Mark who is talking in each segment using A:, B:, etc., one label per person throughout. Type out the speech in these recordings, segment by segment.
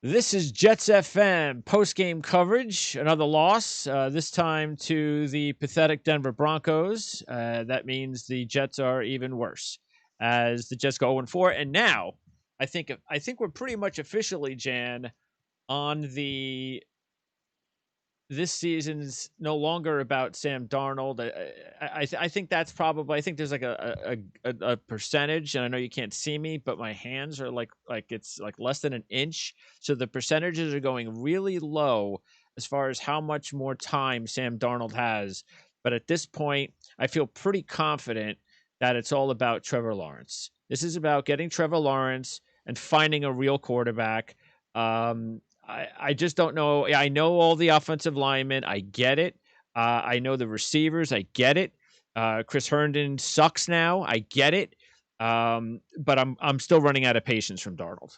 A: This is Jets FM post-game coverage. Another loss, this time to the pathetic Denver Broncos. That means the Jets are even worse, as the Jets go 0-4. And now, I think we're pretty much officially, Jan, on the this season's no longer about Sam Darnold. I think that's probably. I think there's like a percentage, and I know you can't see me, but my hands are like it's like less than an inch. So the percentages are going really low as far as how much more time Sam Darnold has. But at this point, I feel pretty confident that it's all about Trevor Lawrence. This is about getting Trevor Lawrence and finding a real quarterback. I just don't know. I know all the offensive linemen. I get it. I know the receivers. I get it. Chris Herndon sucks now. I get it. But I'm still running out of patience from Darnold.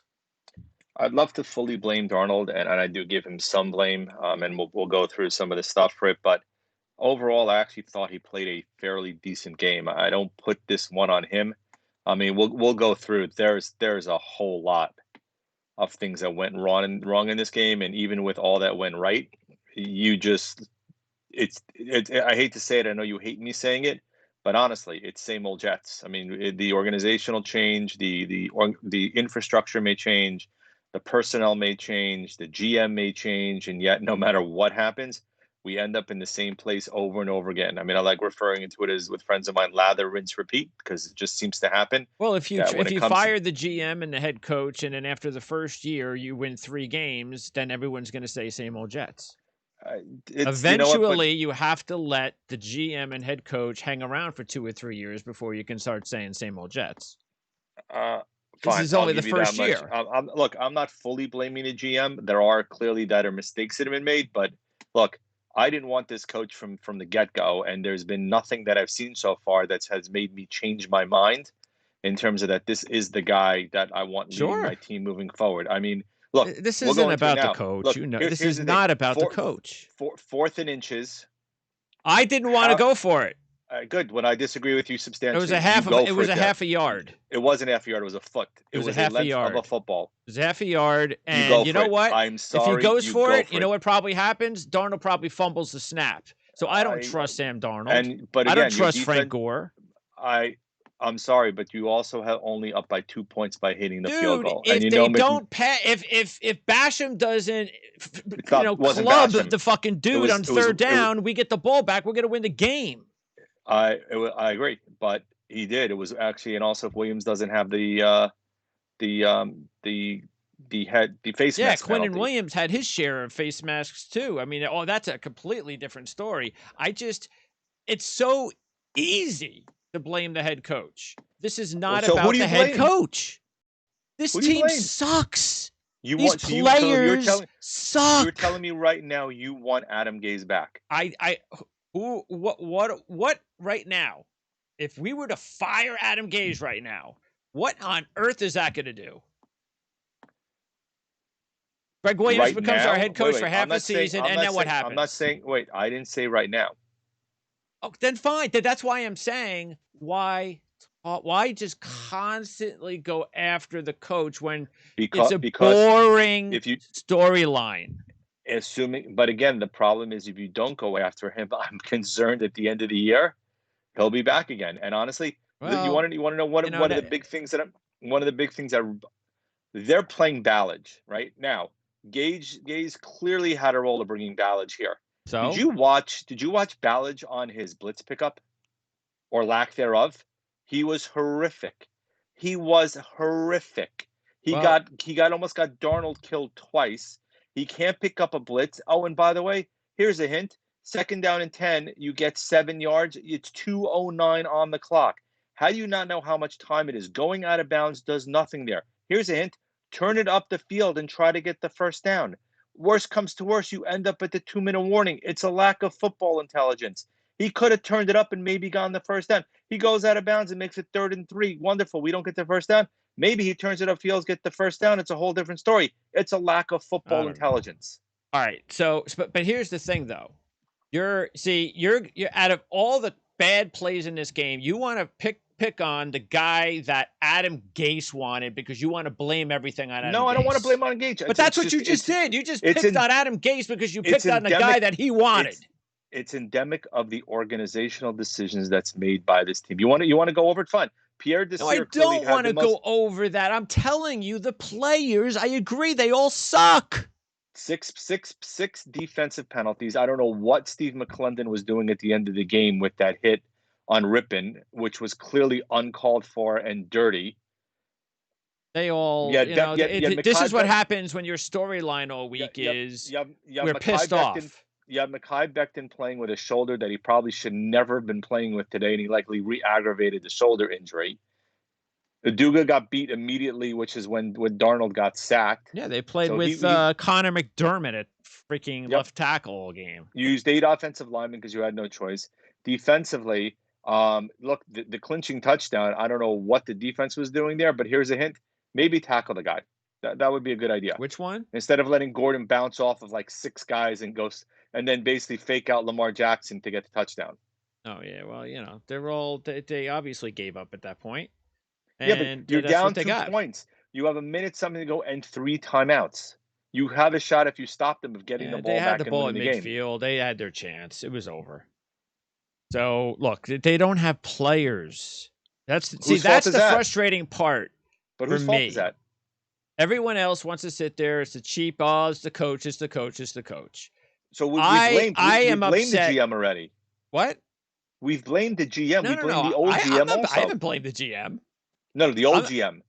B: I'd love to fully blame Darnold, and I do give him some blame, and we'll go through some of the stuff for it. But overall, I actually thought he played a fairly decent game. I don't put this one on him. I mean, we'll go through. There's a whole lot of things that went wrong in this game, and even with all that went right, you just it's I hate to say it. I know you hate me saying it, but honestly, it's same old Jets. I mean, the organizational change, the infrastructure may change, the personnel may change, the GM may change, and yet no matter what happens, we end up in the same place over and over again. I mean, I like referring to it as with friends of mine, lather, rinse, repeat, because it just seems to happen.
A: Well, if you fire the GM and the head coach, and then after the first year you win 3 games, then everyone's going to say same old Jets. Eventually, you have to let the GM and head coach hang around for 2 or 3 years before you can start saying same old Jets. This is only the first year.
B: Look, I'm not fully blaming the GM. There are clearly that are mistakes that have been made, but look, I didn't want this coach from the get-go, and there's been nothing that I've seen so far that has made me change my mind in terms of that this is the guy that I want leading my team moving forward. I mean, look,
A: this isn't about the coach. Look, this is not about the coach.
B: Fourth and inches.
A: I didn't want to go for it.
B: Good. When I disagree with you substantially,
A: it was a half a yard.
B: It wasn't half a yard. It was a foot. It was a half a yard of a football.
A: It was a half a yard, and you know what?
B: I'm sorry.
A: If he goes for it, you know what probably happens? Darnold probably fumbles the snap. So I don't trust Sam Darnold. But again, I don't trust Frank Gore.
B: I'm sorry, but you also have only up by 2 points by hitting the field goal.
A: If they don't pass, if Basham doesn't, club Basham. The fucking dude on third down, we get the ball back. We're gonna win the game.
B: I agree, but he did. It was actually, and also if Williams doesn't have the face mask.
A: Yeah, Quinnen Williams had his share of face masks too. I mean, that's a completely different story. It's so easy to blame the head coach. This is not about the head coach. This team sucks. These players suck.
B: You're telling me right now you want Adam Gase back.
A: What right now? If we were to fire Adam Gase right now, what on earth is that going to do? Greg Williams becomes our head coach for half a season, and then what happens?
B: I'm not saying. Wait, I didn't say right now.
A: Oh, then fine. That's why I'm saying why just constantly go after the coach when it's a boring storyline.
B: But again, the problem is if you don't go after him, I'm concerned at the end of the year, he'll be back again. And honestly, you want to know one of the big things that they're playing Ballage right now. Gase clearly had a role of bringing Ballage here.
A: So
B: did you watch Ballage on his blitz pickup or lack thereof? He was horrific. He almost got Darnold killed twice. He can't pick up a blitz. Oh, and by the way, here's a hint. 2nd down and 10, you get 7 yards. It's 2:09 on the clock. How do you not know how much time it is? Going out of bounds does nothing there. Here's a hint. Turn it up the field and try to get the first down. Worst comes to worst, you end up at the 2-minute warning. It's a lack of football intelligence. He could have turned it up and maybe gotten the first down. He goes out of bounds and makes it 3rd and 3. Wonderful. We don't get the first down. Maybe he turns it upfield, get the first down. It's a whole different story. It's a lack of football intelligence.
A: All right. So, but here's the thing, though. You're out of all the bad plays in this game, you want to pick on the guy that Adam Gase wanted because you want to blame everything on Adam Gase.
B: No, I don't want to blame on Gase.
A: But that's what you just did. You just picked on Adam Gase because you picked on the guy that he wanted.
B: It's endemic of the organizational decisions that's made by this team. You want to go over it? Fine. Pierre Desir.
A: No, I don't want to go over that. I'm telling you, the players, I agree, they all suck.
B: Six defensive penalties. I don't know what Steve McClendon was doing at the end of the game with that hit on Rippon, which was clearly uncalled for and dirty.
A: They all, this is what happens when your storyline all week is we're pissed off.
B: You have Mekhi Becton playing with a shoulder that he probably should never have been playing with today, and he likely re-aggravated the shoulder injury. Aduga got beat immediately, which is when Darnold got sacked.
A: Yeah, they played with Connor McDermott at freaking left tackle all game.
B: You used 8 offensive linemen because you had no choice. Defensively, look, the clinching touchdown, I don't know what the defense was doing there, but here's a hint. Maybe tackle the guy. That would be a good idea.
A: Which one?
B: Instead of letting Gordon bounce off of like 6 guys and then basically fake out Lamar Jackson to get the touchdown.
A: Oh, yeah. Well, they obviously gave up at that point.
B: And but you're down 2 points. You have a minute something to go and 3 timeouts. You have a shot if you stop them of getting the ball back.
A: They had the ball in midfield. They had their chance. It was over. So, look, they don't have players. That's the frustrating part.
B: But whose fault is that?
A: Everyone else wants to sit there. It's the cheap. Oh, it's the coach. It's the coach. It's the coach.
B: So we blamed the GM already.
A: What?
B: We've blamed the GM. We blamed the old GM also.
A: I haven't blamed the GM.
B: No, the old GM.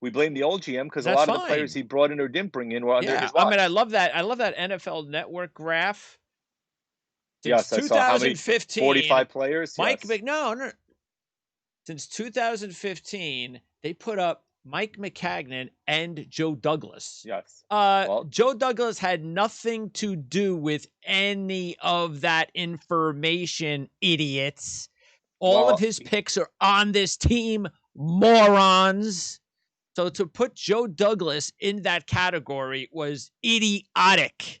B: We blame the old GM because a lot of the players he brought in or didn't bring in were under his watch.
A: I mean, I love that NFL Network graph.
B: Since 2015, 45 players.
A: Since 2015, they put up Mike Maccagnan and Joe Douglas.
B: Yes.
A: Joe Douglas had nothing to do with any of that information, idiots. All of his picks are on this team, morons. So to put Joe Douglas in that category was idiotic.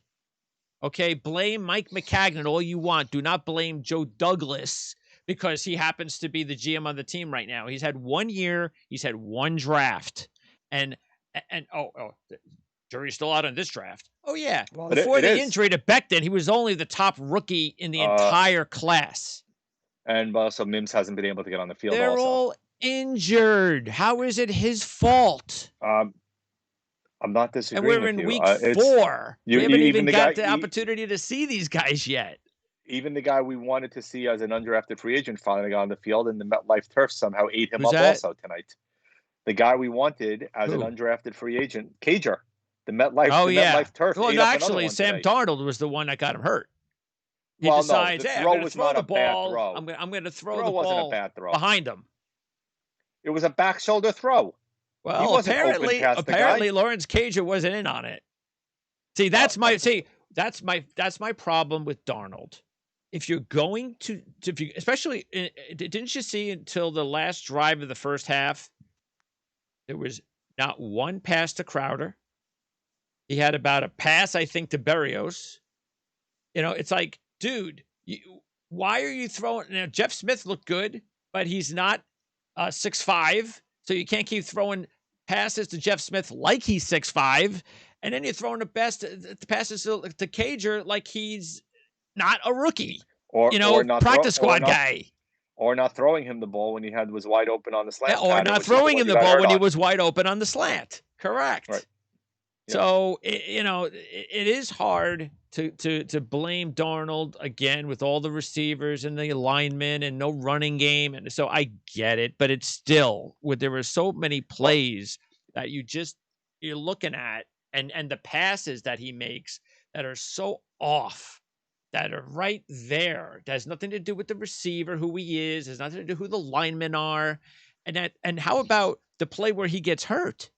A: Okay, blame Mike Maccagnan all you want. Do not blame Joe Douglas because he happens to be the GM on the team right now. He's had 1 year. He's had 1 draft. And the jury's still out on this draft. Oh, yeah. Well, before the injury to Becton, he was only the top rookie in the entire class.
B: And also Mims hasn't been able to get on the field.
A: They're all injured. How is it his fault?
B: I'm not disagreeing.
A: And we're in week 4. We haven't even got the opportunity to see these guys yet.
B: Even the guy we wanted to see as an undrafted free agent finally got on the field, and the MetLife turf somehow ate him up also tonight. The guy we wanted as an undrafted free agent, Cager, the MetLife turf.
A: Well, actually, Sam Darnold was the one that got him hurt. He decides,
B: the throw was not a bad throw.
A: I'm going to throw the ball behind him.
B: It was a back shoulder throw.
A: Well, apparently Lawrence Cager wasn't in on it. See, that's my problem with Darnold. If you're going to especially, didn't you see until the last drive of the first half, there was not one pass to Crowder. He had about a pass, I think, to Berrios. It's like, dude, why are you throwing? Now, Jeff Smith looked good, but he's not 6'5", so you can't keep throwing passes to Jeff Smith like he's 6'5", and then you're throwing the passes to Cager like he's not a rookie, or practice squad guy.
B: Or not throwing him the ball when he was wide open on the slant.
A: Or not throwing him the ball when he was wide open on the slant. Correct.
B: Right. Yeah.
A: So, it is hard to blame Darnold again with all the receivers and the linemen and no running game. And so I get it, but it's still, there were so many plays that you're looking at and the passes that he makes that are so off, that are right there. That has nothing to do with the receiver, who he is. Has nothing to do who the linemen are. And how about the play where he gets hurt?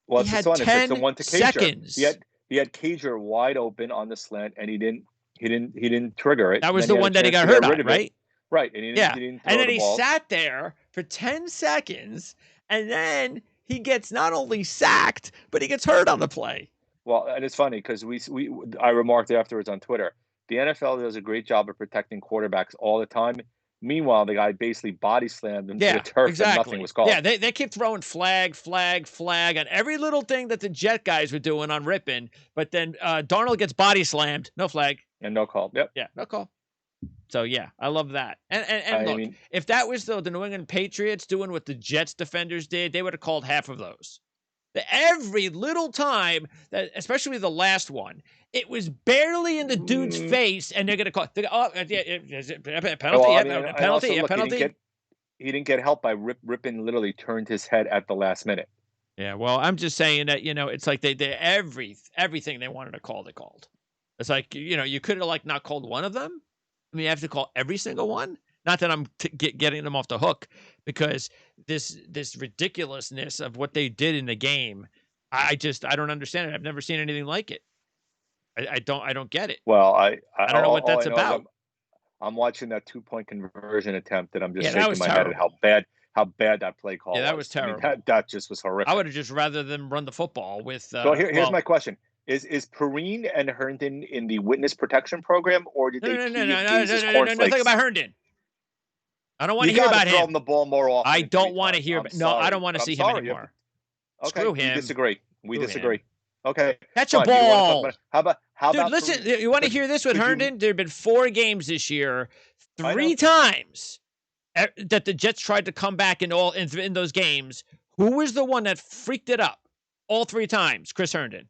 B: Well,
A: he had 10 seconds.
B: He had Cager wide open on the slant, and he didn't trigger it.
A: That was the one that he got hurt on, right?
B: Right, and he didn't throw
A: then he sat there for 10 seconds, and then he gets not only sacked, but he gets hurt on the play.
B: Well, and it's funny because I remarked afterwards on Twitter, the NFL does a great job of protecting quarterbacks all the time. Meanwhile, the guy basically body slammed him to the turf and nothing was called.
A: Yeah, they keep throwing flag on every little thing that the Jet guys were doing on Rippon, but then Darnold gets body slammed, no flag.
B: And no call. Yep.
A: Yeah, no call. So, yeah, I love that. And look, if that was the New England Patriots doing what the Jets defenders did, they would have called half of those. Every little time, that, especially the last one, it was barely in the dude's face, and they're going to call penalty, penalty.
B: He didn't get help by Rippon literally turned his head at the last minute.
A: Yeah, well, I'm just saying that, it's like they everything they wanted to call, they called. It's like, you could have not called one of them. I mean, you have to call every single one. Not that I'm getting them off the hook, because this ridiculousness of what they did in the game, I don't understand it. I've never seen anything like it. I don't get it.
B: Well, I
A: don't know what that's about.
B: I'm watching that 2-point conversion attempt, and I'm just shaking my head at how bad that play call was.
A: Yeah, that was terrible.
B: I mean, that just was horrific.
A: I would have just rather them run the football with.
B: So here's my question. Is Perrine and Herndon in the witness protection program, or did they
A: no, nothing about Herndon. I don't want to hear about him.
B: Throw him the ball more often.
A: I don't want to hear. I don't want to see him anymore.
B: Okay,
A: screw him.
B: We disagree. Okay,
A: catch a ball.
B: How about?
A: Dude, listen. You want to hear this with Herndon? There have been 4 games this year, 3 times that the Jets tried to come back in those games. Who was the one that freaked it up? All 3 times, Chris Herndon.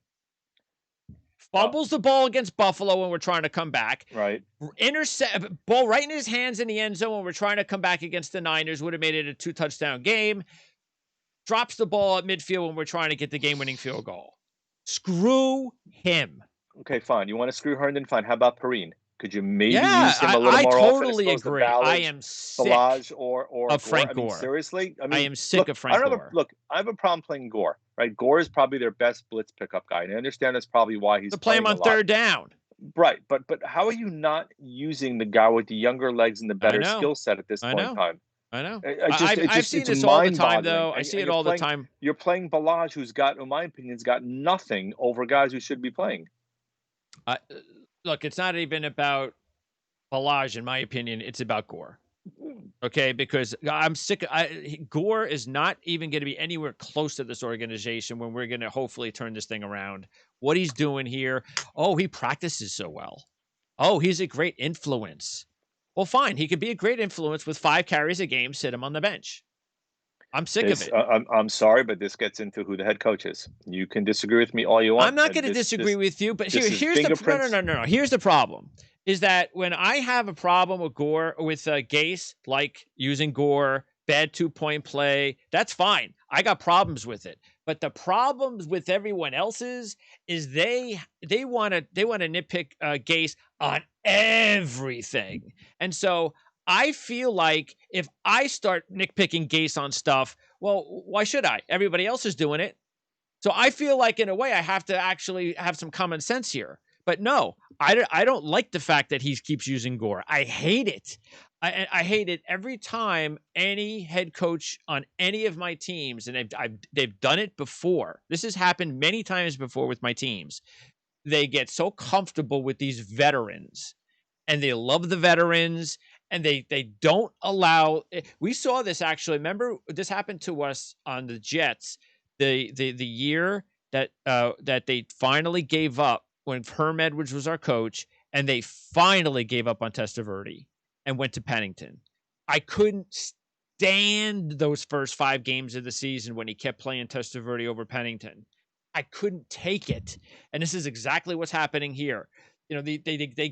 A: Fumbles the ball against Buffalo when we're trying to come back.
B: Right.
A: Intercept ball right in his hands in the end zone when we're trying to come back against the Niners. Would have made it a 2-touchdown game. Drops the ball at midfield when we're trying to get the game-winning field goal. Screw him.
B: Okay, fine. You want to screw Herndon? Fine. How about Perrine? Could you maybe use him a little more often?
A: I totally agree. I am sick
B: of
A: Frank Gore.
B: Seriously?
A: I am sick of Frank Gore.
B: Look, I have a problem playing Gore, right? Gore is probably their best blitz pickup guy, and I understand that's probably why he's
A: playing him on 3rd down.
B: Right, but how are you not using the guy with the younger legs and the better skill set at this point in time?
A: I know.
B: I've
A: seen this all the time, though. I see it all the time.
B: You're playing Ballage, who's got, in my opinion, has got nothing over guys who should be playing.
A: Look, it's not even about Ballage, in my opinion. It's about Gore. Okay, because I'm sick. Gore is not even going to be anywhere close to this organization when we're going to hopefully turn this thing around. What he's doing here, he practices so well. Oh, he's a great influence. Well, fine. He could be a great influence with 5 carries a game, sit him on the bench. I'm sick of it.
B: I'm sorry, but this gets into who the head coach is. You can disagree with me all you want.
A: I'm not going to disagree with you, but here's the no. Here's the problem: is that when I have a problem with Gase, like using Gore, bad 2-point play, that's fine. I got problems with it. But the problems with everyone else's is they want to nitpick Gase on everything, and so I feel like if I start nitpicking Gase on stuff, well, why should I? Everybody else is doing it. So I feel like, in a way, I have to actually have some common sense here. But no, I don't like the fact that he keeps using Gore. I hate it. I hate it every time any head coach on any of my teams, and they've done it before. This has happened many times before with my teams. They get so comfortable with these veterans, and they love the veterans, and they don't allow. We saw this actually. Remember, this happened to us on the Jets the year that they finally gave up when Herm Edwards was our coach, and they finally gave up on Testaverde and went to Pennington. I couldn't stand those first 5 games of the season when he kept playing Testaverde over Pennington. I couldn't take it, and this is exactly what's happening here. They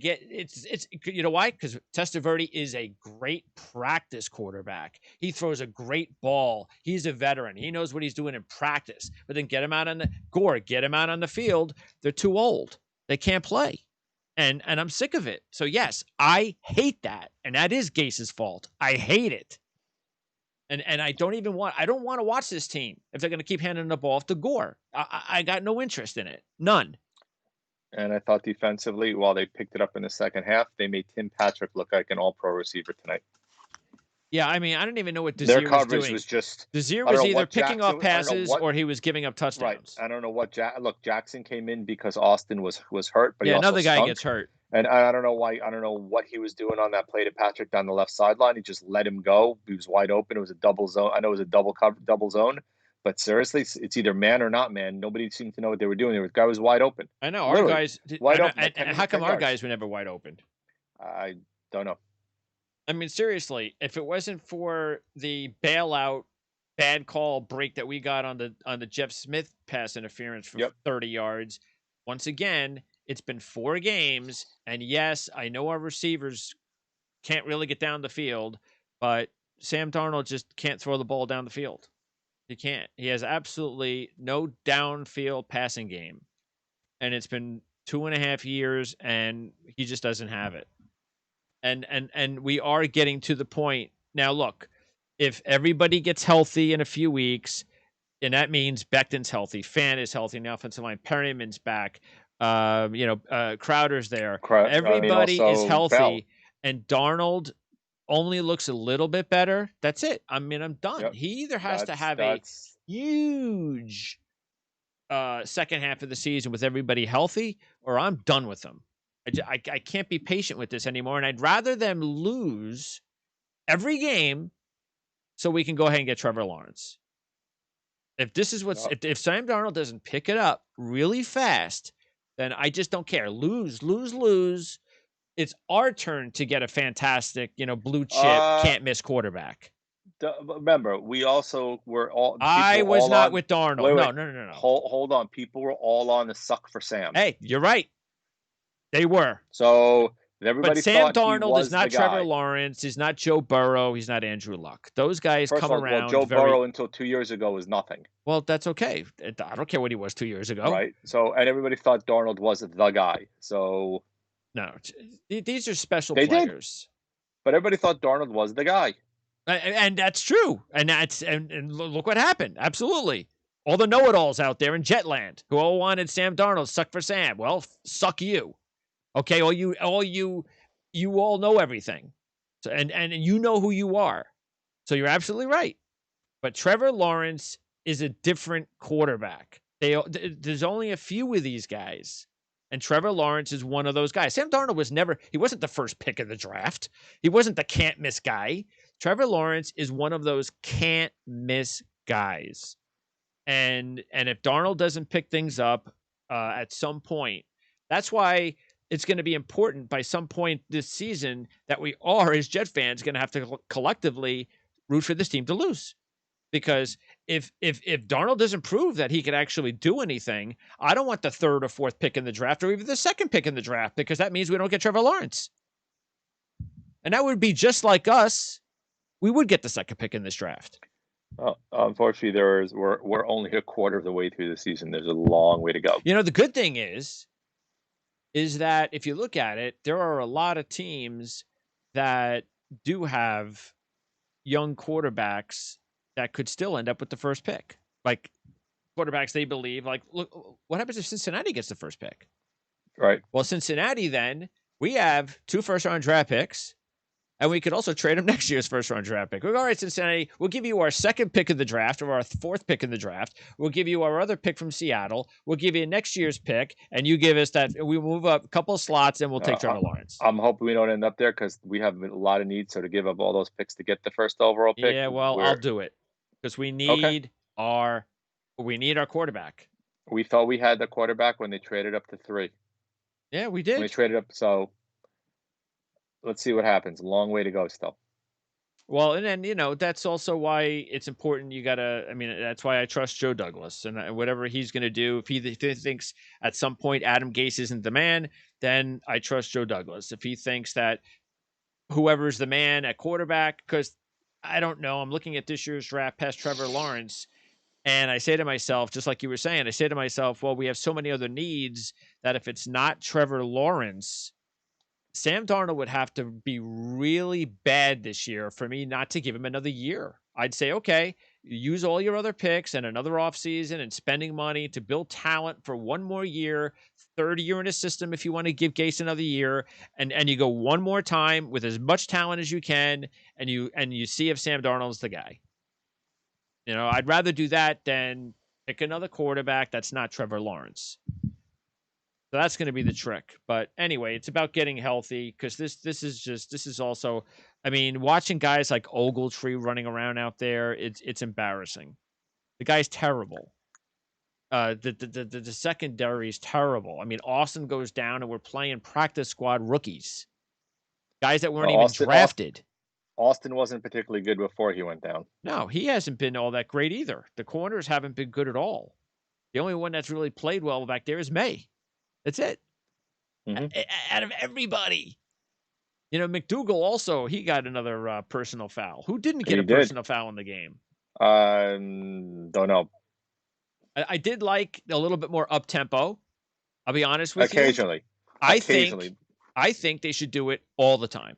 A: get it's you know why? Because Testaverde is a great practice quarterback. He throws a great ball. He's a veteran. He knows what he's doing in practice. But then get him out on the field. They're too old. They can't play. And I'm sick of it. So yes, I hate that. And that is Gase's fault. I hate it. And I don't want to watch this team if they're going to keep handing the ball off to Gore. I got no interest in it. None.
B: And I thought defensively, while they picked it up in the second half, they made Tim Patrick look like an all-pro receiver tonight.
A: Yeah, I mean, I don't even know what Desir was doing. Their coverage
B: was just...
A: Desir was either picking off passes or he was giving up touchdowns.
B: Right. I don't know what... Look, Jackson came in because Austin was hurt, but
A: another guy gets hurt.
B: And I don't know why. I don't know what he was doing on that play to Patrick down the left sideline. He just let him go. He was wide open. It was a double zone. I know it was a double zone, but seriously, it's either man or not man. Nobody seemed to know what they were doing. The guy was wide open.
A: I know our
B: Literally
A: guys.
B: wide open, like
A: And
B: 10,
A: how come
B: 10
A: our
B: yards.
A: guys were never wide open?
B: I don't know.
A: I mean, seriously, if it wasn't for the bailout bad call break that we got on the Jeff Smith pass interference for 30 yards, once again, it's been 4 games, and yes, I know our receivers can't really get down the field, but Sam Darnold just can't throw the ball down the field. He can't. He has absolutely no downfield passing game, and it's been 2.5 years, and he just doesn't have it. And we are getting to the point now. Look, if everybody gets healthy in a few weeks, and that means Becton's healthy, Fan is healthy, and the offensive line, Perryman's back, Crowder's there, everybody is healthy,
B: Bell.
A: and Darnold only looks a little bit better. That's it. I mean, I'm done.
B: Yep.
A: He either has to have a huge second half of the season with everybody healthy, or I'm done with him. I can't be patient with this anymore, and I'd rather them lose every game so we can go ahead and get Trevor Lawrence. If this is what's if Sam Darnold doesn't pick it up really fast, then I just don't care. Lose. It's our turn to get a fantastic, blue chip, can't miss quarterback.
B: Remember, we also were all.
A: I was not with Darnold. Wait. No.
B: Hold on. People were all on the suck for Sam.
A: Hey, you're right. They were.
B: So everybody
A: but Sam
B: thought
A: Darnold
B: he
A: is not Trevor Lawrence. He's not Joe Burrow. He's not Andrew Luck. Those guys come around.
B: Joe Burrow until 2 years ago was nothing.
A: Well, that's okay. I don't care what he was 2 years ago.
B: Right. So, and everybody thought Darnold was the guy. So.
A: No, these are special players.
B: But everybody thought Darnold was the guy.
A: And that's true. And look what happened. Absolutely. All the know-it-alls out there in Jetland who all wanted Sam Darnold, suck for Sam. Well, suck you. Okay, you all know everything. So and you know who you are. So you're absolutely right. But Trevor Lawrence is a different quarterback. There's only a few of these guys. And Trevor Lawrence is one of those guys. Sam Darnold he wasn't the first pick of the draft. He wasn't the can't miss guy. Trevor Lawrence is one of those can't miss guys. And if Darnold doesn't pick things up at some point, that's why it's going to be important by some point this season that we are, as Jet fans, going to have to collectively root for this team to lose. Because if Darnold doesn't prove that he can actually do anything, I don't want the 3rd or 4th pick in the draft or even the 2nd pick in the draft, because that means we don't get Trevor Lawrence. And that would be just like us. We would get the 2nd pick in this draft.
B: Unfortunately, we're only a quarter of the way through the season. There's a long way to go.
A: The good thing is that if you look at it, there are a lot of teams that do have young quarterbacks that could still end up with the first pick. Like quarterbacks they believe, like, look, what happens if Cincinnati gets the first pick?
B: Right.
A: Well, Cincinnati, then, we have 2 first-round draft picks, and we could also trade them next year's first-round draft pick. All right, Cincinnati, we'll give you our 2nd pick of the draft or our 4th pick in the draft. We'll give you our other pick from Seattle. We'll give you next year's pick, and you give us that. We move up a couple of slots, and we'll take Trevor Lawrence.
B: I'm hoping we don't end up there because we have a lot of needs. So to give up all those picks to get the first overall pick.
A: Yeah, well, I'll do it because we need our quarterback.
B: We thought we had the quarterback when they traded up to 3.
A: Yeah, we did.
B: When they traded up, so let's see what happens. A long way to go still.
A: Well, and then, that's also why it's important. That's why I trust Joe Douglas and whatever he's going to do. If he thinks at some point Adam Gase isn't the man, then I trust Joe Douglas. If he thinks that whoever's the man at quarterback, because I don't know, I'm looking at this year's draft past Trevor Lawrence, and I say to myself, just like you were saying, well, we have so many other needs that if it's not Trevor Lawrence, Sam Darnold would have to be really bad this year for me not to give him another year. I'd say, okay, use all your other picks and another offseason and spending money to build talent for one more year, 3rd year in a system if you want to give Gase another year, and you go one more time with as much talent as you can, and you see if Sam Darnold's the guy. I'd rather do that than pick another quarterback that's not Trevor Lawrence. So that's going to be the trick. But anyway, it's about getting healthy because this is also, I mean, watching guys like Ogletree running around out there, it's embarrassing. The guy's terrible. The secondary is terrible. I mean, Austin goes down and we're playing practice squad rookies, guys that weren't even drafted.
B: Austin wasn't particularly good before he went down.
A: No, he hasn't been all that great either. The corners haven't been good at all. The only one that's really played well back there is May. That's it. Out of everybody. You know, McDougal also, he got another personal foul. Who didn't get a personal foul in the game?
B: Don't know.
A: I did like a little bit more up-tempo. I'll be honest with you.
B: Occasionally.
A: I think they should do it all the time.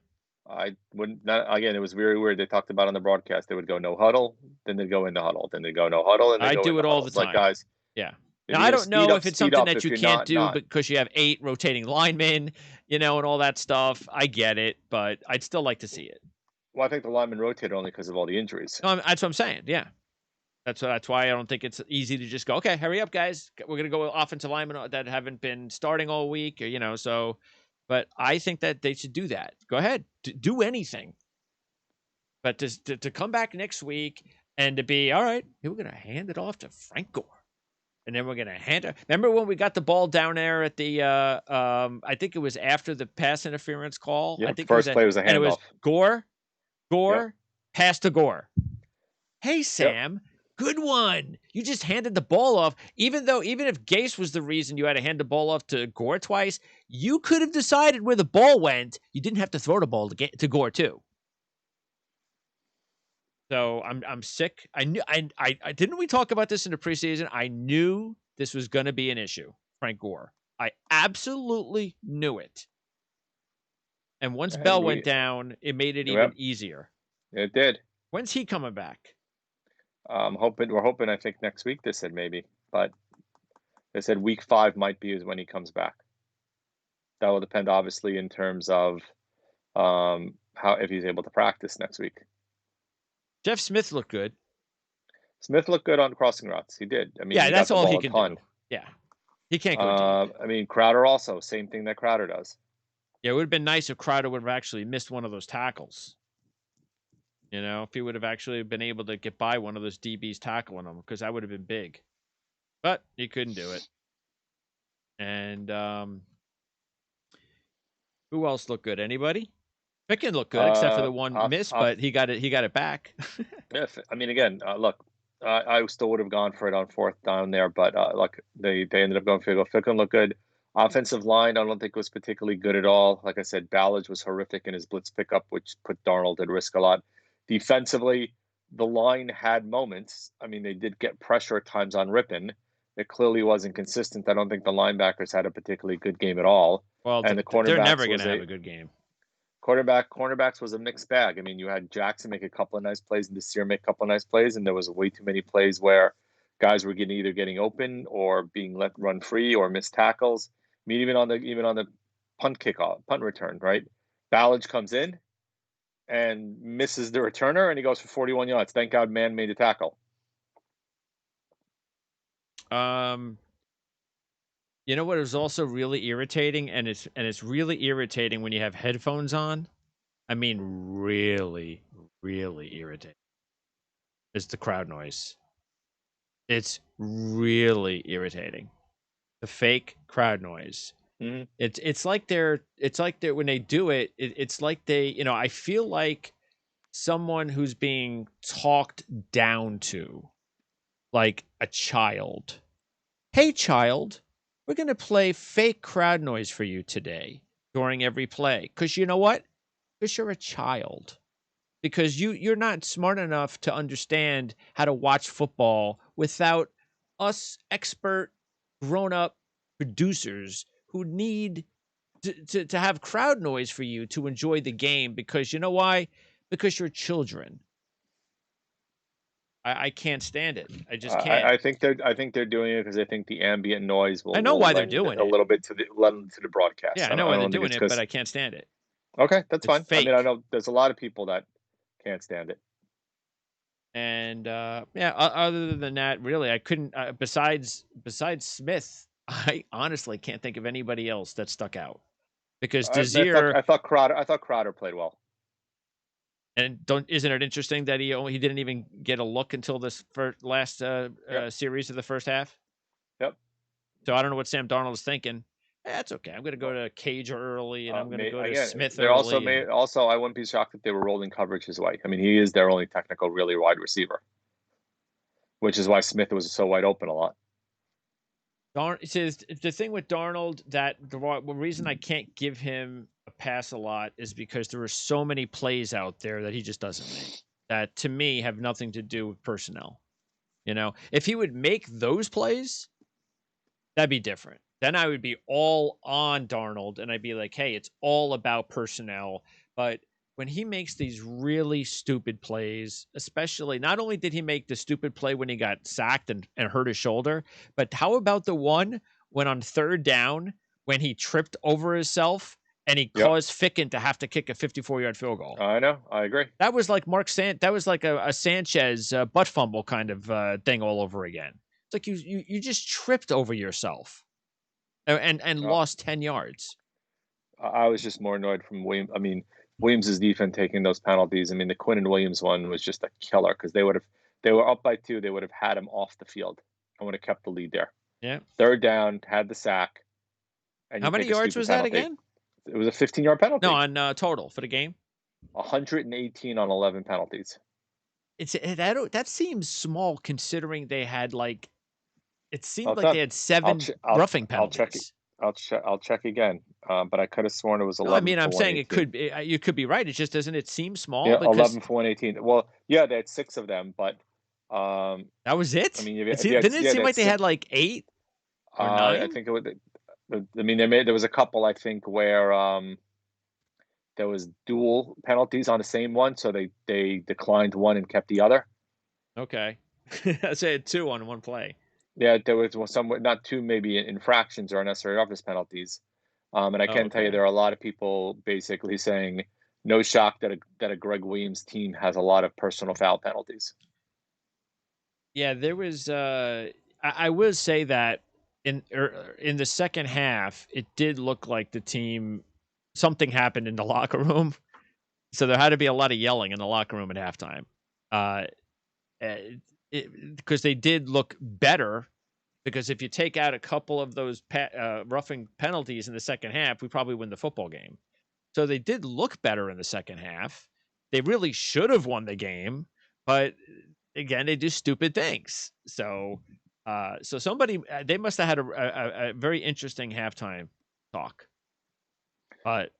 B: I wouldn't. Again, it was very weird. They talked about on the broadcast. They would go no huddle, then they'd go into huddle, then they go no huddle, and I
A: do it all the time.
B: Like, guys,
A: yeah. Now I don't know if it's something that you can't do because you have 8 rotating linemen, you know, and all that stuff. I get it, but I'd still like to see it.
B: Well, I think the linemen rotate only because of all the injuries.
A: No, that's what I'm saying. Yeah. That's why I don't think it's easy to just go, okay, hurry up, guys. We're going to go with offensive linemen that haven't been starting all week, or, you know, so. But I think that they should do that. Go ahead. Do anything. But to come back next week and to be, all right, we're going to hand it off to Frank Gore. And then we're going to hand it. Remember when we got the ball down there at the, I think it was after the pass interference call?
B: Yeah,
A: I think
B: first play was a handoff.
A: And it was Gore, yep. Pass to Gore. Hey, Sam. Yep. Good one. You just handed the ball off. Even if Gase was the reason you had to hand the ball off to Gore twice, you could have decided where the ball went. You didn't have to throw the ball to Gore too. So I'm sick. I knew. I didn't we talk about this in the preseason? I knew this was going to be an issue. Frank Gore. I absolutely knew it. And once Bell went down, it made it even easier.
B: It did.
A: When's he coming back?
B: We're hoping, I think next week they said maybe, but they said week 5 might be is when he comes back. That will depend obviously in terms of if he's able to practice next week.
A: Jeff Smith looked good.
B: Smith looked good on crossing routes. He did. I mean,
A: yeah, that's all he can do. Yeah. He can't go deep.
B: I mean, Crowder also, same thing that Crowder does.
A: Yeah, it would have been nice if Crowder would have actually missed one of those tackles. You know, if he would have actually been able to get by one of those DBs tackling him, because that would have been big. But he couldn't do it. And who else looked good? Anybody? Pickens looked good, except for the one miss, but he got it back.
B: Yeah, I mean, again, look, I still would have gone for it on 4th down there, but look, they ended up going field goal. Pickens looked good. Offensive line, I don't think was particularly good at all. Like I said, Ballage was horrific in his blitz pickup, which put Darnold at risk a lot. Defensively, the line had moments. I mean, they did get pressure at times on Rypien. It clearly wasn't consistent. I don't think the linebackers had a particularly good game at all.
A: Well, and the cornerbacks, they're never going to have a good game.
B: Cornerbacks was a mixed bag. I mean, you had Jackson make a couple of nice plays and Desir make a couple of nice plays, and there was way too many plays where guys were either getting open or being let run free or missed tackles. I mean, even on the punt return, right? Ballage comes in and misses the returner, and he goes for 41 yards. Thank God, man made the tackle.
A: You know what is also really irritating, and it's really irritating when you have headphones on. I mean, really, really irritating. It's the crowd noise. It's really irritating. The fake crowd noise.
B: Mm-hmm.
A: It's like they're when they do it, it's like they, you know, I feel like someone who's being talked down to, like a child. Hey, child, we're going to play fake crowd noise for you today during every play. Because you know what? Because you're a child. Because you're not smart enough to understand how to watch football without us expert, grown-up producers who need to have crowd noise for you to enjoy the game. Because you know why? Because you're children. I can't stand it. I just can't.
B: I think they're doing it because they think the ambient noise will.
A: I know why they're doing it.
B: A little bit to the broadcast.
A: Yeah, I know why they're doing it, but I can't stand it.
B: Okay, that's fine.
A: Fake.
B: I mean, I know there's a lot of people that can't stand it.
A: And yeah, other than that, really, I couldn't. Besides Smith, I honestly can't think of anybody else that stuck out because
B: I thought
A: Desir.
B: Crowder played well.
A: And don't isn't it interesting that he didn't even get a look until this last
B: Yep.
A: series of the first half?
B: Yep.
A: So I don't know what Sam Darnold is thinking. That's okay. I'm going to go
B: Well,
A: to Cage early, and I'm going to go to
B: again,
A: Smith
B: they're also
A: early, and
B: also. I wouldn't be shocked if they were rolling coverage his way. I mean, he is their only technical, really wide receiver, which is why Smith was so wide open a lot.
A: Says the thing with Darnold that the reason I can't give him a pass a lot is because there are so many plays out there that he just doesn't make. That to me have nothing to do with personnel. If he would make those plays, that'd be different. Then I would be all on Darnold and I'd be like, hey, it's all about personnel. But when he makes these really stupid plays, especially not only did he make the stupid play when he got sacked and hurt his shoulder, but how about the one when on third down, when he tripped over himself and he
B: Yep.
A: caused Ficken to have to kick a 54-yard field goal?
B: I know. I agree.
A: That was like that was like a Sanchez butt fumble kind of thing all over again. It's like you just tripped over yourself and lost 10 yards.
B: I was just more annoyed from Williams. I mean, Williams' defense taking those penalties. I mean, the Quinnen Williams one was just a killer because they were up by 2. They would have had him off the field and would have kept the lead there.
A: Yeah.
B: Third down, had the sack. And
A: how many yards was that again?
B: It was a 15-yard penalty.
A: No, on total for the game.
B: 118 on 11 penalties.
A: That seems small considering they had like it seemed
B: They
A: had 7 roughing penalties.
B: I'll check again, but I could have sworn it was 11.
A: No, I mean, I'm saying it could be. You could be right. It just doesn't it seem small?
B: Yeah,
A: because
B: 11 for 118. Well, yeah, they had 6 of them, but
A: that was it.
B: I mean,
A: Didn't it seem like they had like 8 or 9?
B: I think it was. I mean, there was a couple. I think where there was dual penalties on the same one, so they declined one and kept the other.
A: Okay, I said 2 on one play.
B: Yeah, there was some, not 2, maybe infractions or unnecessary roughness penalties. And I can tell you there are a lot of people basically saying, no shock that a Greg Williams team has a lot of personal foul penalties.
A: Yeah, there was. I will say that in the second half, it did look like the team something happened in the locker room, so there had to be a lot of yelling in the locker room at halftime. Because they did look better. Because if you take out a couple of those roughing penalties in the second half, we probably win the football game. So they did look better in the second half. They really should have won the game, but again, they do stupid things. So, so somebody they must have had a very interesting halftime talk. But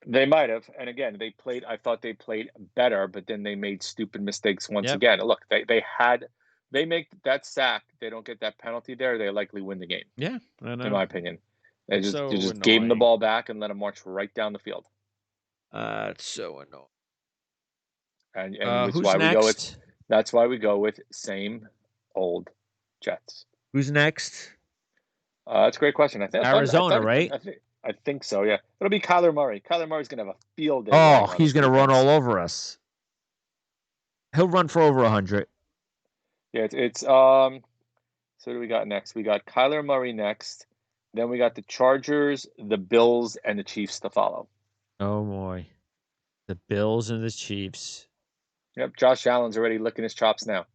B: they might have, and again, I thought they played better, but then they made stupid mistakes once again. Look, they make that sack, they don't get that penalty there, they likely win the game.
A: Yeah, I know.
B: In my opinion, they just gave him the ball back and let him march right down the field.
A: It's so annoying.
B: And
A: who's next?
B: That's why we go with same old Jets.
A: Who's next?
B: That's a great question. I think
A: Arizona, right?
B: I think so. Yeah, it'll be Kyler Murray. Kyler Murray's gonna have a field day.
A: Oh, he's gonna run all over us. He'll run for over 100.
B: Yeah, it's so what do we got next? We got Kyler Murray next. Then we got the Chargers, the Bills, and the Chiefs to follow.
A: Oh boy, the Bills and the Chiefs.
B: Yep, Josh Allen's already licking his chops now.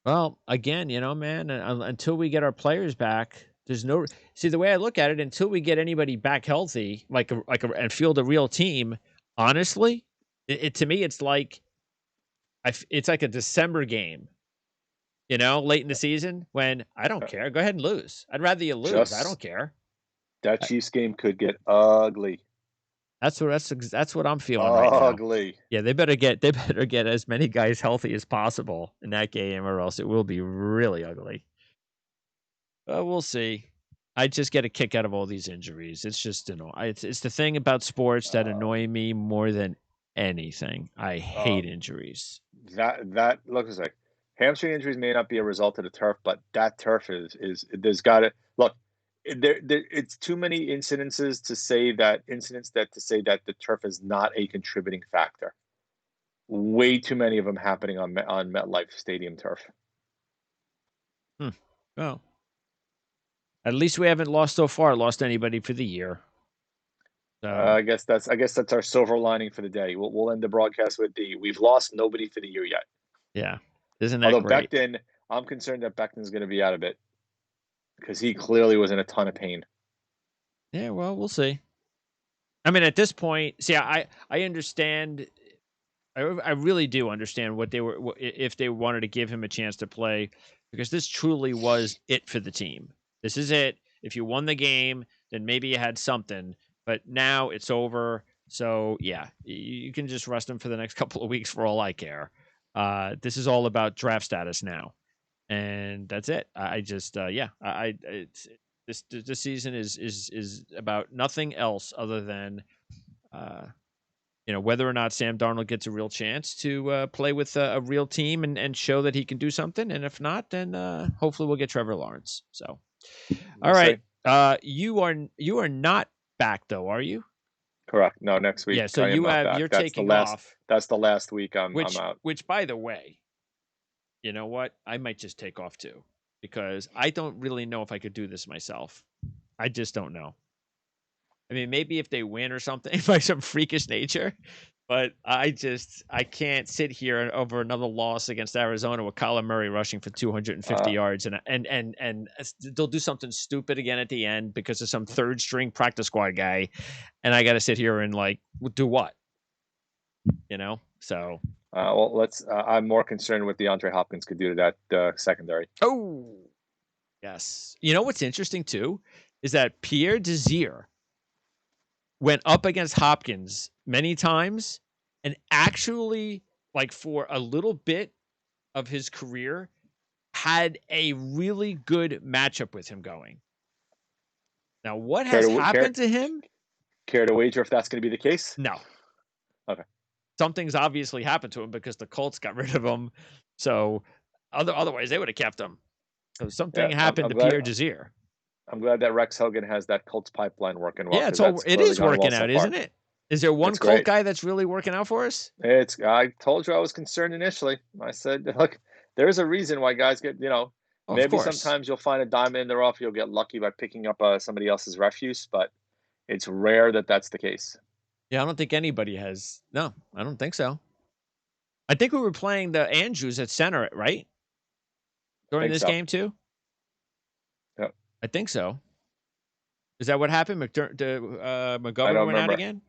A: Well, again, man, until we get our players back, there's no. See, the way I look at it, until we get anybody back healthy, and field a real team, honestly, to me, it's like a December game. Late in the season when I don't care. Go ahead and lose. I'd rather you lose. I don't care.
B: That Chiefs game could get ugly.
A: That's what I'm feeling right now.
B: Ugly.
A: Yeah, they better get as many guys healthy as possible in that game, or else it will be really ugly. We'll see. I just get a kick out of all these injuries. It's just it's the thing about sports that annoy me more than anything. I hate injuries.
B: That looks like hamstring injuries may not be a result of the turf, but that turf is there's got to look. It's too many incidences to say that the turf is not a contributing factor. Way too many of them happening on MetLife Stadium turf.
A: Oh, At least we haven't lost anybody for the year. So
B: I guess that's our silver lining for the day. We'll end the broadcast with we've lost nobody for the year yet.
A: yeah, isn't that
B: Although
A: great?
B: Becton, I'm concerned that Becton's going to be out of it because he clearly was in a ton of pain.
A: Yeah, well, we'll see. I mean, at this point, see, I understand. I really do understand what they were if they wanted to give him a chance to play, because this truly was it for the team. This is it. If you won the game, then maybe you had something. But now it's over. So yeah, you can just rest him for the next couple of weeks for all I care. This is all about draft status now, and that's it. I just this season is about nothing else other than whether or not Sam Darnold gets a real chance to play with a real team and show that he can do something. And if not, then hopefully we'll get Trevor Lawrence. So, all right. You are not back though, are you?
B: Correct. No, next week.
A: Yeah. So you're taking off.
B: That's the last week I'm out.
A: Which, by the way, you know what? I might just take off too, because I don't really know if I could do this myself. I just don't know. I mean, maybe if they win or something by some freakish nature, but I can't sit here over another loss against Arizona with Kyler Murray rushing for 250 yards and they'll do something stupid again at the end because of some third string practice squad guy, and I got to sit here and do what, So
B: well, let's. I'm more concerned with DeAndre Hopkins could do to that secondary.
A: Oh, yes. You know what's interesting too is that Pierre Desir went up against Hopkins many times and actually, for a little bit of his career, had a really good matchup with him going. Now, what has happened to him?
B: Care to wager if that's going to be the case?
A: No.
B: Okay.
A: Something's obviously happened to him because the Colts got rid of him. So otherwise, they would have kept him. So something happened to Pierre Desir.
B: I'm glad that Rex Hogan has that Colts pipeline working well.
A: Yeah, it is working out, isn't it? Is there one Colt guy that's really working out for us?
B: I told you I was concerned initially. I said, look, there's a reason why guys get, maybe sometimes you'll find a diamond in the rough. You'll get lucky by picking up somebody else's refuse, but it's rare that that's the case.
A: Yeah, I don't think anybody has. No, I don't think so. I think we were playing the Andrews at center, right? During this game too?
B: Yep.
A: I think so. Is that what happened? McGovern went out again?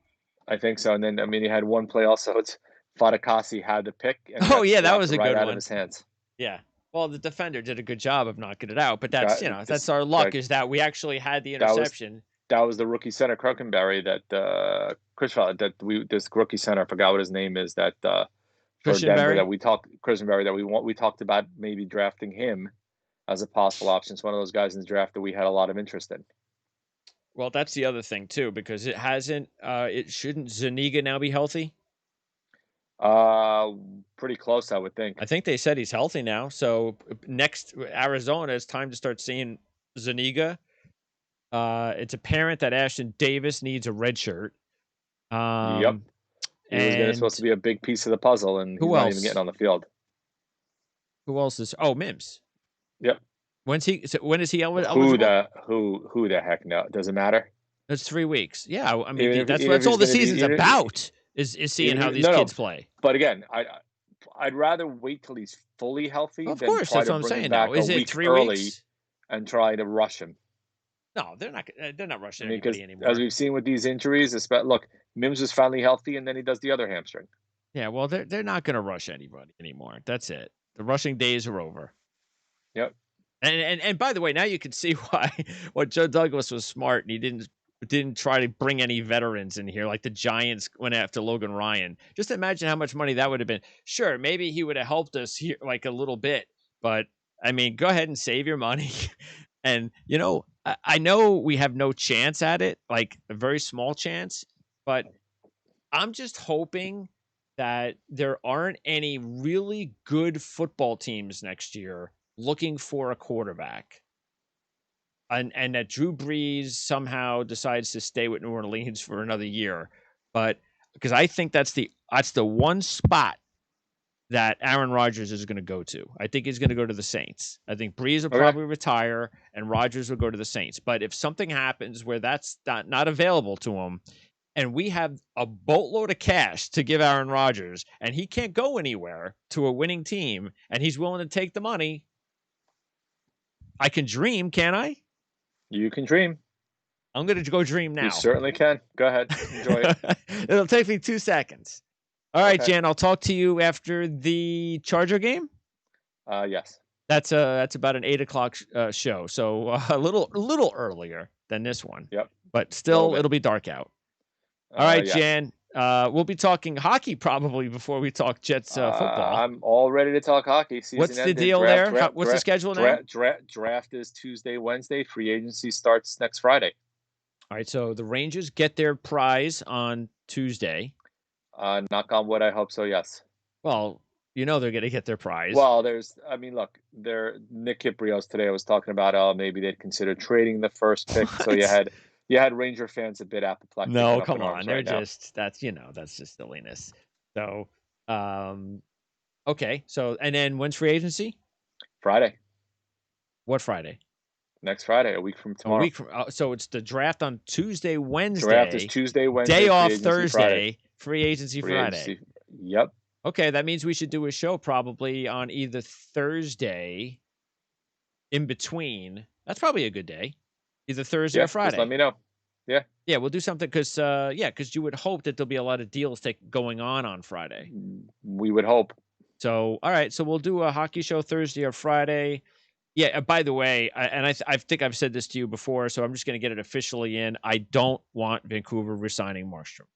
B: I think so. And then, he had one play also. It's Fatukasi had the pick. And
A: that was a good one.
B: Out of his hands.
A: Yeah. Well, the defender did a good job of knocking it out, but that's, that's our luck is that we actually had the interception.
B: That was the rookie center, Crokenberry, that this rookie center, I forgot what his name is, that for Denver that we talked about maybe drafting him as a possible option. It's one of those guys in the draft that we had a lot of interest in.
A: Well, that's the other thing too, because shouldn't Zuniga now be healthy?
B: Pretty close, I would think.
A: I think they said he's healthy now. So next Arizona, it's time to start seeing Zuniga. It's apparent that Ashton Davis needs a red shirt.
B: Yep. He was supposed to be a big piece of the puzzle, and he's not even getting on the field.
A: Who else is? Oh, Mims.
B: Yep.
A: When is he eligible?
B: Who the heck? No, does it matter?
A: It's 3 weeks. Yeah, I mean that's all the season's about is seeing how these kids play.
B: But again, I'd rather wait till he's fully healthy.
A: Of course, that's what I'm saying. Now, is it 3 weeks?
B: And try to rush him.
A: No, they're not. They're not rushing anybody anymore.
B: As we've seen with these injuries, look, Mims is finally healthy, and then he does the other hamstring.
A: Yeah, well, they're not going to rush anybody anymore. That's it. The rushing days are over.
B: Yep.
A: And by the way, now you can see why Joe Douglas was smart and he didn't try to bring any veterans in here like the Giants went after Logan Ryan. Just imagine how much money that would have been. Sure, maybe he would have helped us here like a little bit, but I mean, go ahead and save your money. And I know we have no chance at it, like a very small chance, but I'm just hoping that there aren't any really good football teams next year looking for a quarterback. And that Drew Brees somehow decides to stay with New Orleans for another year. But because I think that's the one spot that Aaron Rodgers is going to go to. I think he's going to go to the Saints. I think Breeze will
B: Okay.
A: probably retire and Rodgers will go to the Saints. But if something happens where that's not available to him, and we have a boatload of cash to give Aaron Rodgers, and he can't go anywhere to a winning team, and he's willing to take the money, I can dream, can't I?
B: You can dream.
A: I'm going to go dream now.
B: You certainly can. Go ahead. Enjoy it.
A: It'll take me 2 seconds. All right,
B: Okay.
A: Jan, I'll talk to you after the Charger game.
B: Yes.
A: That's about an 8:00 show, so a little earlier than this one.
B: Yep.
A: But still, it'll be dark out. All right,
B: yes.
A: Jan. We'll be talking hockey probably before we talk Jets football.
B: I'm all ready to talk hockey. Season
A: What's the
B: ended.
A: deal there? What's the schedule now?
B: Draft is Tuesday, Wednesday. Free agency starts next Friday.
A: All right, so the Rangers get their prize on Tuesday.
B: Knock on wood, I hope so, yes.
A: Well, they're going to get their prize.
B: Well, look, Nick Kiprios today was talking about maybe they'd consider trading the first pick. So you had Ranger fans a bit apoplectic.
A: No, come on. They're that's just silliness. So, okay. So, and then when's free agency?
B: Friday.
A: What Friday?
B: Next Friday, a week from tomorrow.
A: A week from, so it's the draft on Tuesday, Wednesday.
B: Draft is Tuesday, Wednesday.
A: Day off Thursday. Free agency Friday.
B: Yep.
A: Okay, that means we should do a show probably on either Thursday in between. That's probably a good day. Either Thursday or Friday.
B: Just let me know. Yeah.
A: Yeah, we'll do something because you would hope that there'll be a lot of deals going on Friday.
B: We would hope.
A: So, all right. So we'll do a hockey show Thursday or Friday. Yeah. By the way, I think I've said this to you before, so I'm just going to get it officially in. I don't want Vancouver resigning Markstrom.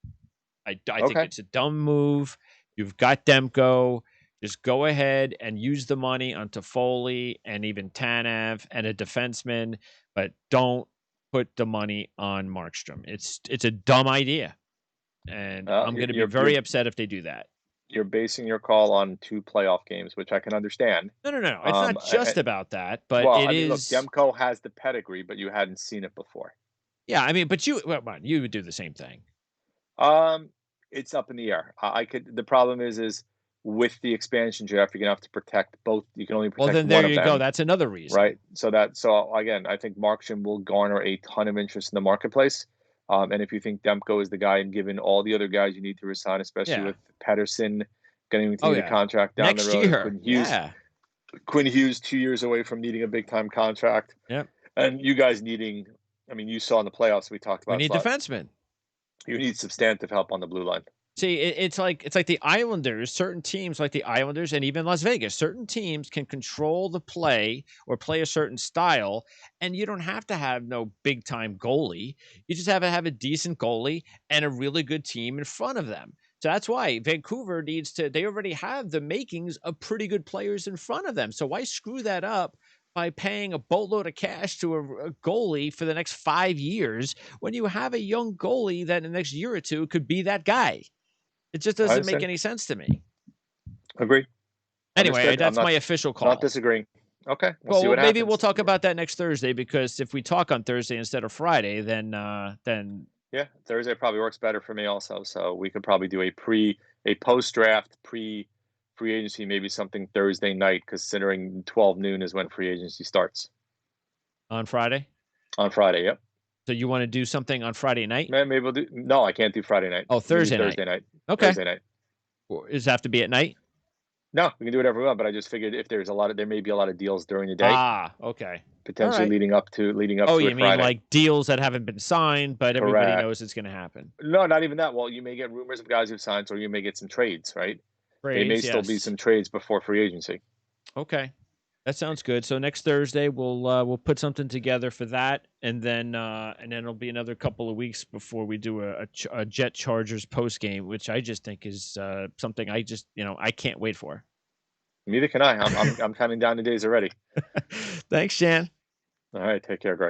A: I think it's a dumb move. You've got Demko. Just go ahead and use the money on Toffoli and even Tanev and a defenseman, but don't put the money on Markstrom. It's a dumb idea, and I'm going to be very upset if they do that.
B: You're basing your call on 2 playoff games, which I can understand.
A: No. It's not just about that, but is.
B: Look, Demko has the pedigree, but you hadn't seen it before.
A: Yeah, I mean, but you would do the same thing.
B: It's up in the air. The problem is with the expansion draft, you're gonna have to protect both. You can only protect one of them.
A: Well, then there you go. That's another reason,
B: right? So again, I think Markstrom will garner a ton of interest in the marketplace. And if you think Demko is the guy, and given all the other guys you need to resign, especially with Pettersson getting a contract down
A: next
B: the road,
A: year.
B: Quinn Hughes 2 years away from needing a big time contract.
A: Yep.
B: And you guys needing, you saw in the playoffs we talked about.
A: We need defensemen.
B: You need substantive help on the blue line.
A: See, it's like the Islanders. Certain teams, like the Islanders and even Las Vegas, certain teams can control the play or play a certain style, and you don't have to have no big time goalie. You just have to have a decent goalie and a really good team in front of them. So that's why Vancouver needs to. They already have the makings of pretty good players in front of them. So why screw that up by paying a boatload of cash to a goalie for the next 5 years when you have a young goalie that in the next year or two could be that guy? It just doesn't make any sense to me.
B: Agree.
A: Anyway, that's my official call.
B: Not disagreeing. Okay.
A: We'll see what happens. We'll talk about that next Thursday, because if we talk on Thursday instead of Friday, then
B: yeah, Thursday probably works better for me also. So we could probably do a post draft free agency, maybe something Thursday night, considering 12 noon is when free agency starts.
A: On Friday?
B: On Friday, yep.
A: So you want to do something on Friday night?
B: Maybe we'll do. No, I can't do Friday night.
A: Oh, Thursday
B: night.
A: Okay.
B: Thursday night.
A: Does it have to be at night?
B: No, we can do whatever we want. But I just figured if there may be a lot of deals during the day.
A: Okay.
B: Potentially leading up to
A: Oh,
B: you
A: mean
B: Friday.
A: Like deals that haven't been signed, but everybody knows it's going to happen.
B: No, not even that. Well, you may get rumors of guys who've signed, or you may get some trades, right? There may still be some trades before free agency.
A: Okay. That sounds good. So next Thursday we'll put something together for that, and then it'll be another couple of weeks before we do a Jet Chargers post game, which I just think is something I just I can't wait for.
B: Neither can I. I'm counting down the days already.
A: Thanks, Jan.
B: All right, take care, Greg.